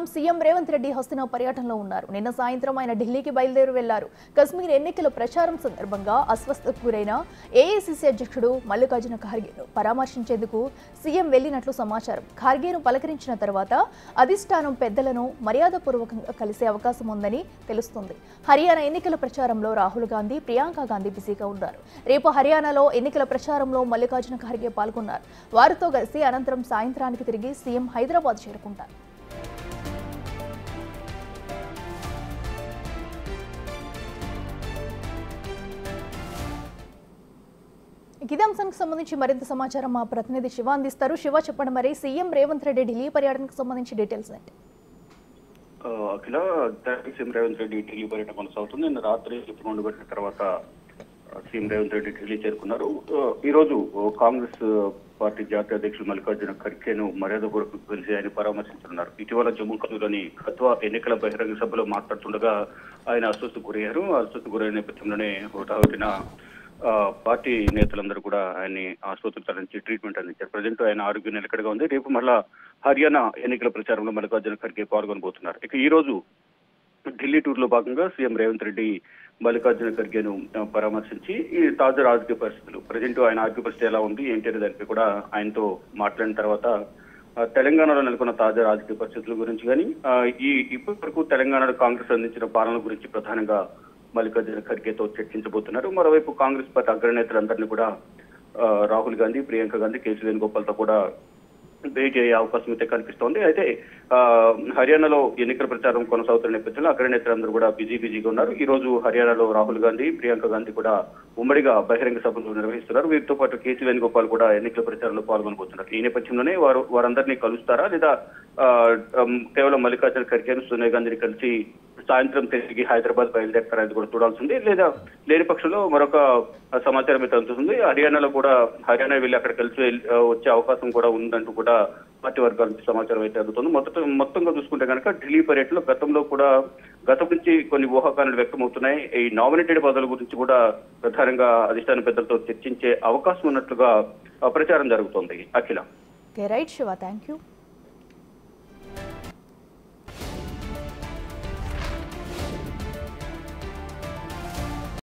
CM Revanth Reddy Hastina పర్యటనలో ఉన్నారు. నిన్న సాయంత్రం ఆయన ఢిల్లీకి బయలుదేరి వెళ్లారు. కశ్మీర్ ఎన్నికల ప్రచారం సందర్భంగా అస్వస్థతకు గురైన ఏఐసీసీ అధ్యక్షుడు మల్లికార్జున ఖార్గేను పరామర్శించేందుకు సీఎం వెళ్లినట్లు సమాచారం. ఖార్గేను పలకరించిన తర్వాత అధిష్టానం పెద్దలను మర్యాదపూర్వకంగా కలిసే అవకాశం ఉందని తెలుస్తుంది. హర్యానా ఎన్నికల ప్రచారంలో రాహుల్ గాంధీ, ప్రియాంక గాంధీ బిజీగా ఉన్నారు. రేపు హర్యానాలో ఎన్నికల ప్రచారంలో మల్లికార్జున ఖార్గే పాల్గొన్నారు. వారితో కలిసి అనంతరం సాయంత్రానికి తిరిగి సీఎం హైదరాబాద్ చేరుకుంటారు. ఇదే అంశానికి సంబంధించి మరింత సమాచారం మా ప్రతినిధి శివ అందిస్తారు. శివ, చెప్పండి, మరి సీఎం రేవంత్ రెడ్డి ఢిల్లీ పర్యటనకు సంబంధించి డీటెయిల్స్ ఏంటి? అఖిల, సీఎం రేవంత్ రెడ్డి ఢిల్లీ పర్యటన కొనసాగుతుంది. నిన్న రాత్రి రిపోర్ట్ పెట్టిన తర్వాత సీఎం రేవంత్ రెడ్డి ఢిల్లీ చేరుకున్నారు. ఈ రోజు కాంగ్రెస్ పార్టీ జాతీయ అధ్యక్షులు మల్లికార్జున ఖర్గేను మర్యాదపూర్వకంగా కలిసి ఆయన పరామర్శించనున్నారు. ఇటీవల జమ్మూ కాశ్మీర్లోని కత్వా ఎన్నికల బహిరంగ సభలో మాట్లాడుతుండగా ఆయన అస్వస్థకు గురయ్యారు. అస్వస్థకు గురైన నేపథ్యంలోనే హుటాహుటిన పార్టీ నేతలందరూ కూడా ఆయన్ని ఆసుపత్రికి తరలించి ట్రీట్మెంట్ అందించారు. ప్రజెంట్ ఆయన ఆరోగ్యం నిలకడగా ఉంది. రేపు మళ్ళా హర్యానా ఎన్నికల ప్రచారంలో మల్లికార్జున ఖర్గే పాల్గొనబోతున్నారు. ఇక ఈ రోజు ఢిల్లీ టూర్ లో భాగంగా సీఎం రేవంత్ రెడ్డి మల్లికార్జున ఖర్గేను పరామర్శించి ఈ తాజా రాజకీయ పరిస్థితులు, ప్రజెంట్ ఆయన ఆరోగ్య పరిస్థితి ఎలా ఉంది ఏంటి అనే దానిపై కూడా ఆయనతో మాట్లాడిన తర్వాత తెలంగాణలో నెలకొన్న తాజా రాజకీయ పరిస్థితుల గురించి కానీ ఇప్పటి వరకు తెలంగాణలో కాంగ్రెస్ అందించిన పాలన గురించి ప్రధానంగా మల్లికార్జున ఖర్గేతో చర్చించబోతున్నారు. మరోవైపు కాంగ్రెస్ పార్టీ అగ్రనేతలందరినీ కూడా రాహుల్ గాంధీ, ప్రియాంక గాంధీ, కేసీ వేణుగోపాల్తో కూడా భేటీ అయ్యే అవకాశం అయితే కనిపిస్తోంది. అయితే హర్యానాలో ఎన్నికల ప్రచారం కొనసాగుతున్న నేపథ్యంలో అగ్రనేతలందరూ కూడా బిజీగా ఉన్నారు. ఈ రోజు హర్యానాలో రాహుల్ గాంధీ, ప్రియాంక గాంధీ కూడా ఉమ్మడిగా బహిరంగ సభలు నిర్వహిస్తున్నారు. వీరితో పాటు కేసీ వేణుగోపాల్ కూడా ఎన్నికల ప్రచారంలో పాల్గొనబోతున్నారు. ఈ నేపథ్యంలోనే వారందరినీ కలుస్తారా లేదా కేవలం మల్లికార్జున ఖర్గేను, సోనియా గాంధీని కలిసి సాయంత్రం తిరిగి హైదరాబాద్ బయలుదేరతారనేది కూడా చూడాల్సింది. లేదా లేని పక్షంలో మరొక సమాచారం అయితే అందుతుంది. హర్యానాలో కూడా హర్యానా వెళ్ళి అక్కడ కలిసి వచ్చే అవకాశం కూడా ఉందంటూ కూడా పార్టీ వర్గాల నుంచి సమాచారం అయితే అందుతుంది. మొత్తంగా చూసుకుంటే కనుక ఢిల్లీ పర్యటనలో గతం నుంచి కొన్ని ఊహాగానాలు వ్యక్తమవుతున్నాయి. ఈ నామినేటెడ్ పదవుల గురించి కూడా ప్రధానంగా అధిష్టాన పెద్దలతో చర్చించే అవకాశం ఉన్నట్లుగా ప్రచారం జరుగుతోంది. Akhila. Right Shiva, thank you.